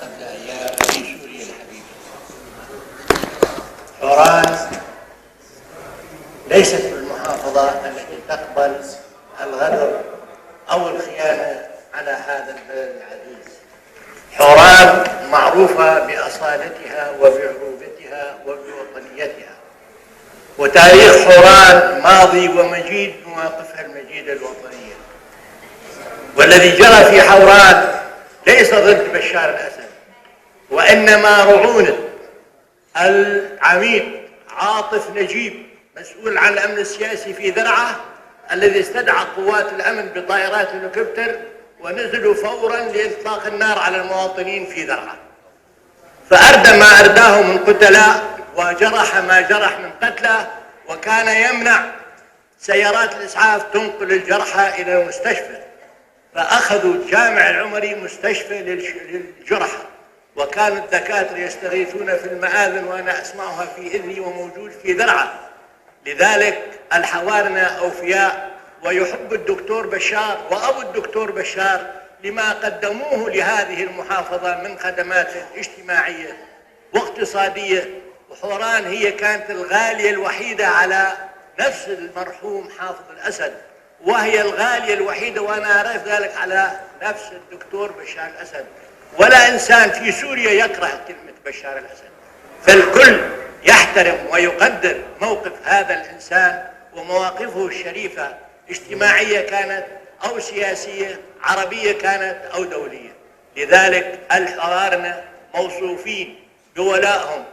قبل أيام في سوريا الحبيبة. حوران ليست بالمحافظة التي تقبل الغدر أو الخيانة على هذا البلد العزيز. حوران معروفة بأصالتها وبعروبتها وبوطنيتها، وتاريخ حوران ماضي ومجيد بمواقفها المجيدة الوطنية. والذي جرى في حوران ليس ضد بشار الأسد، وإنما رعونة العميد عاطف نجيب مسؤول عن الأمن السياسي في درعا، الذي استدعى قوات الأمن بطائرات هليكوبتر ونزلوا فورا لإطلاق النار على المواطنين في درعا، فأردى ما أرداه من قتلاء وجرح ما جرح من قتلى، وكان يمنع سيارات الإسعاف تنقل الجرحى إلى المستشفى، فأخذوا جامع العمري مستشفى للجرحى، وكانوا الدكاترة يستغيثون في المآذن وأنا أسمعها في إذني وموجود في درعا. لذلك الحوارنة أوفياء ويحب الدكتور بشار وأبو الدكتور بشار لما قدموه لهذه المحافظة من خدمات اجتماعية واقتصادية. وحوران هي كانت الغالية الوحيدة على نفس المرحوم حافظ الأسد، وهي الغالية الوحيدة وأنا أعرف ذلك على نفس الدكتور بشار الأسد. ولا إنسان في سوريا يكره كلمة بشار الأسد، فالكل يحترم ويقدر موقف هذا الإنسان ومواقفه الشريفة، اجتماعية كانت أو سياسية، عربية كانت أو دولية. لذلك الحوارنة موصوفين بولائهم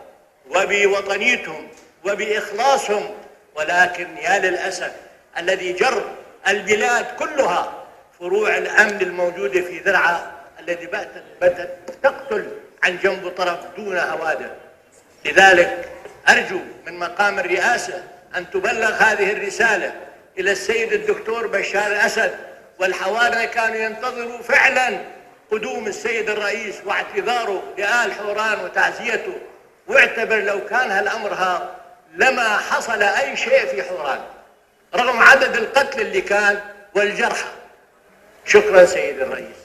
وبوطنيتهم وبإخلاصهم، ولكن يا للأسف الذي جر البلاد كلها فروع الأمن الموجودة في درعا الذي بدأت تقتل عن جنب طرف دون هوادة. لذلك أرجو من مقام الرئاسة أن تبلغ هذه الرسالة إلى السيد الدكتور بشار الأسد، والحوارنة كانوا ينتظروا فعلا قدوم السيد الرئيس واعتذاره لآل حوران وتعزيته، واعتبر لو كان هالأمر هذا لما حصل أي شيء في حوران رغم عدد القتل اللي كان والجرحى. شكرا سيد الرئيس.